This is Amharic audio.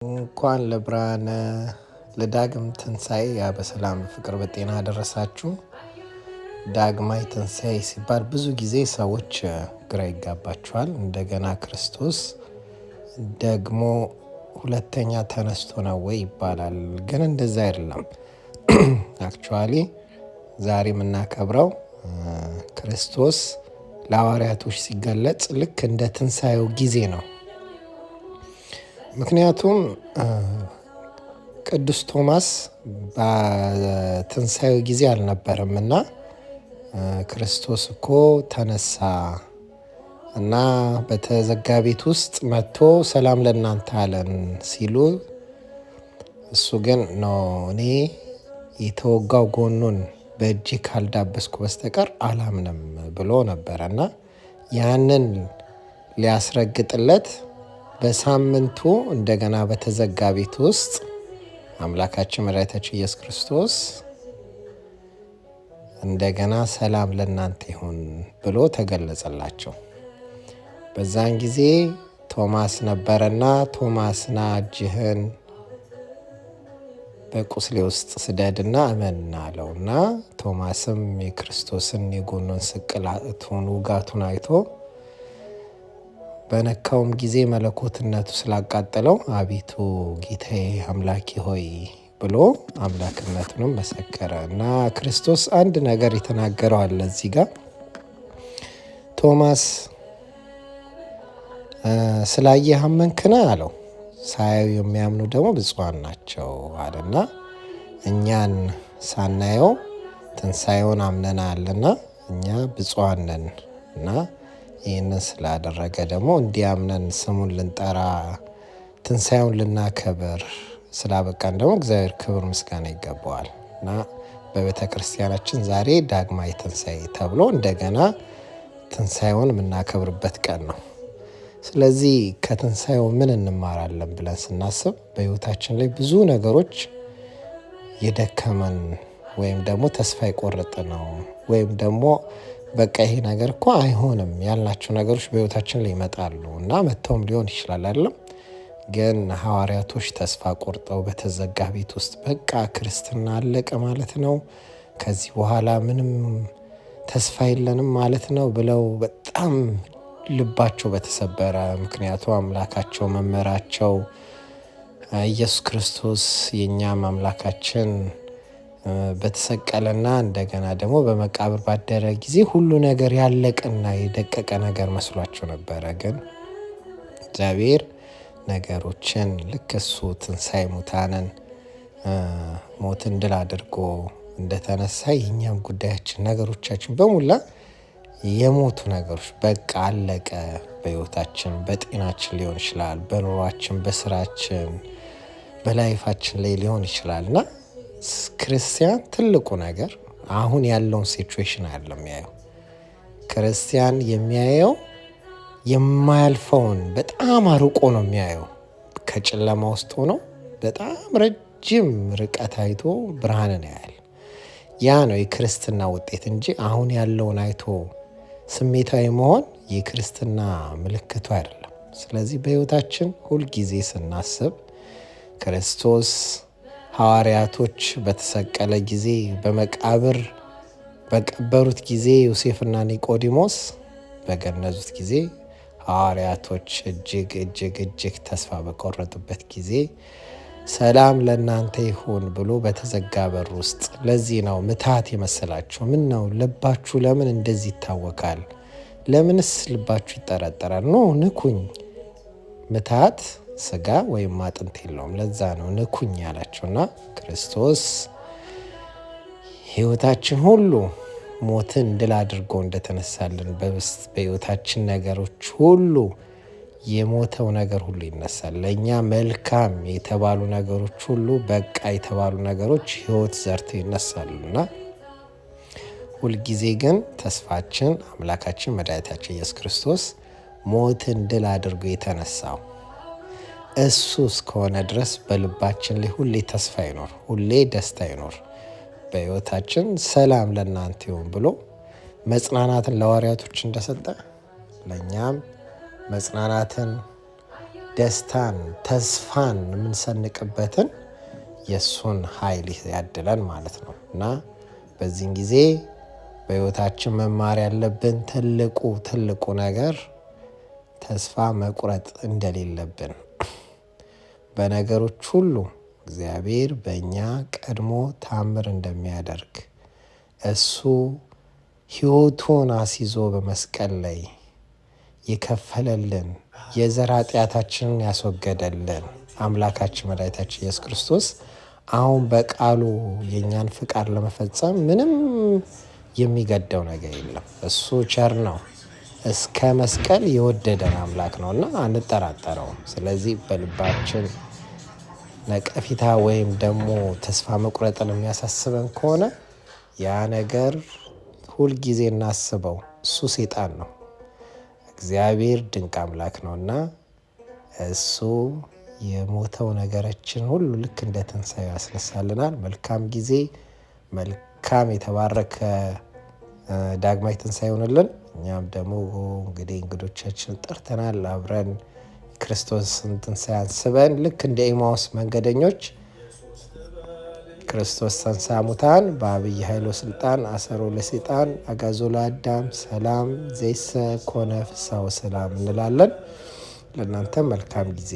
እንኳን ለብርሃነ ለዳግም ትንሣኤ በሰላም ፍቅር በጤና አደረሳችሁ። ዳግማይ ትንሣኤ ሲባል ብዙ ጊዜ ሰዎች ግራ ይጋባቸዋል። እንደገና ክርስቶስ ደግሞ ሁለተኛ ተነስቶ ነው ወይ ይባላል። ግን እንደዛ አይደለም። አክቹዋሊ ዛሬ የምናከብረው ክርስቶስ ለሐዋርያቶች ሲገለጽ ልክ እንደ ትንሣኤው ጊዜ ነው። ምክንያቱም ቅዱስ ቶማስ በትንሣኤው ጊዜ አልነበረምና ክርስቶስ እኮ ተነሳ እና በተዘጋ ቤት ውስጥ መጥቶ ሰላም ለእናንተ አለን ሲሉ፣ እሱ ግን እኔ የተወጋው ጎኑን በእጄ ካልዳበስኩ በስተቀር አላምንም ብሎ ነበረና ያንን ሊያስረግጥለት በሳምንቱ እንደገና በተዘጋ ቤት ውስጥ አምላካችን መድኃኒታችን ኢየሱስ ክርስቶስ እንደገና ሰላም ለእናንተ ይሁን ብሎ ተገለጸላቸው። በዛን ጊዜ ቶማስ ነበረና ቶማስና እጅህን በቁስሌ ውስጥ ስደድና እመን አለውና ቶማስም የክርስቶስን የጎኑን ስቅላቱን ውጋቱን አይቶ በነካውም ጊዜ መለኮትነቱ ስላቃጠለው አቤቱ ጌታዬ አምላኬ ሆይ ብሎ አምላክነቱንም መሰከረ። እና ክርስቶስ አንድ ነገር የተናገረው አለ እዚህ ጋር ቶማስ ስላየህ አመንክን አለው። ሳያዩ የሚያምኑ ደግሞ ብፁዓን ናቸው አለና እኛን ሳናየው ትንሣኤውን አምነናልና እኛ ብፁዓን ነን እና ይህንን ስላደረገ ደግሞ እንዲያምነን ስሙን ልንጠራ ትንሣኤውን ልናከብር ስላበቃን ደግሞ እግዚአብሔር ክብር ምስጋና ይገባዋል። እና በቤተ ክርስቲያናችን ዛሬ ዳግማይ ትንሣኤ ተብሎ እንደገና ትንሣኤውን የምናከብርበት ቀን ነው። ስለዚህ ከትንሣኤው ምን እንማራለን ብለን ስናስብ በሕይወታችን ላይ ብዙ ነገሮች የደከመን ወይም ደግሞ ተስፋ የቆረጠ ነው ወይም ደግሞ በቃ ይሄ ነገር እኮ አይሆንም ያልናቸው ነገሮች በሕይወታችን ላይ ይመጣሉ እና መጥተውም ሊሆን ይችላል አይደለም። ግን ሐዋርያቶች ተስፋ ቆርጠው በተዘጋ ቤት ውስጥ በቃ ክርስትና አለቀ ማለት ነው፣ ከዚህ በኋላ ምንም ተስፋ የለንም ማለት ነው ብለው በጣም ልባቸው በተሰበረ ምክንያቱ አምላካቸው መምህራቸው ኢየሱስ ክርስቶስ የእኛም አምላካችን በተሰቀለና እንደገና ደግሞ በመቃብር ባደረ ጊዜ ሁሉ ነገር ያለቀና የደቀቀ ነገር መስሏቸው ነበረ። ግን እግዚአብሔር ነገሮችን ልክ እሱ ትንሣኤ ሙታንን ሞትን ድል አድርጎ እንደተነሳ የእኛም ጉዳያችን ነገሮቻችን በሙላ የሞቱ ነገሮች በቃ አለቀ። በሕይወታችን በጤናችን ሊሆን ይችላል፣ በኑሯችን፣ በስራችን፣ በላይፋችን ላይ ሊሆን ይችላል እና ክርስቲያን ትልቁ ነገር አሁን ያለውን ሲቹዌሽን አይደለም የሚያየው። ክርስቲያን የሚያየው የማያልፈውን በጣም አርቆ ነው የሚያየው። ከጨለማ ውስጥ ሆኖ በጣም ረጅም ርቀት አይቶ ብርሃንን ያያል። ያ ነው የክርስትና ውጤት እንጂ አሁን ያለውን አይቶ ስሜታዊ መሆን የክርስትና ምልክቱ አይደለም። ስለዚህ በሕይወታችን ሁልጊዜ ስናስብ ክርስቶስ ሐዋርያቶች በተሰቀለ ጊዜ በመቃብር በቀበሩት ጊዜ ዮሴፍና ኒቆዲሞስ በገነዙት ጊዜ ሐዋርያቶች እጅግ ተስፋ በቆረጡበት ጊዜ ሰላም ለእናንተ ይሁን ብሎ በተዘጋ በር ውስጥ። ለዚህ ነው ምትሃት የመሰላቸው። ምን ነው ልባችሁ ለምን እንደዚህ ይታወካል? ለምንስ ልባችሁ ይጠረጠራል? ንኩኝ። ምትሃት ስጋ ወይም አጥንት የለውም። ለዛ ነው ንኩኝ ያላቸውና ክርስቶስ ሕይወታችን ሁሉ ሞትን ድል አድርጎ እንደተነሳልን በሕይወታችን ነገሮች ሁሉ የሞተው ነገር ሁሉ ይነሳል። ለእኛ መልካም የተባሉ ነገሮች ሁሉ በቃ የተባሉ ነገሮች ሕይወት ዘርተው ይነሳሉና ሁልጊዜ ግን ተስፋችን አምላካችን መድኃኒታችን ኢየሱስ ክርስቶስ ሞትን ድል አድርጎ የተነሳው እሱ እስከሆነ ድረስ በልባችን ላይ ሁሌ ተስፋ ይኖር፣ ሁሌ ደስታ ይኖር። በሕይወታችን ሰላም ለእናንተ ይሁን ብሎ መጽናናትን ለሐዋርያቶች እንደሰጠ ለእኛም መጽናናትን ደስታን፣ ተስፋን የምንሰንቅበትን የእሱን ኃይል ያድለን ማለት ነው እና በዚህን ጊዜ በሕይወታችን መማር ያለብን ትልቁ ነገር ተስፋ መቁረጥ እንደሌለብን፣ በነገሮች ሁሉ እግዚአብሔር በእኛ ቀድሞ ታምር እንደሚያደርግ፣ እሱ ሕይወቱን አስይዞ በመስቀል ላይ የከፈለልን የዘር ኃጢአታችንን ያስወገደልን አምላካችን መድኃኒታችን ኢየሱስ ክርስቶስ አሁን በቃሉ የእኛን ፍቃድ ለመፈጸም ምንም የሚገደው ነገር የለም። እሱ ቸር ነው፣ እስከ መስቀል የወደደን አምላክ ነው እና አንጠራጠረውም። ስለዚህ በልባችን ነቀፊታ ወይም ደግሞ ተስፋ መቁረጥን የሚያሳስበን ከሆነ ያ ነገር ሁልጊዜ እናስበው፣ እሱ ሴጣን ነው። እግዚአብሔር ድንቅ አምላክ ነውና እሱ የሞተው ነገራችን ሁሉ ልክ እንደ ትንሣኤ ያስነሳልናል። መልካም ጊዜ፣ መልካም የተባረከ ዳግማይ ትንሣኤ ይሆንልን። እኛም ደግሞ እንግዲህ እንግዶቻችን ጠርተናል። አብረን ክርስቶስን ትንሣኤ አንስበን ልክ እንደ ኤማውስ መንገደኞች ክርስቶስ ተንሥአ እሙታን በዐቢይ ኃይል ወሥልጣን አሰሮ ለሰይጣን አግዓዞ ለአዳም ሰላም ዘይእሰ ኮነ ፍስሐ ወሰላም እንላለን። ለእናንተም መልካም ጊዜ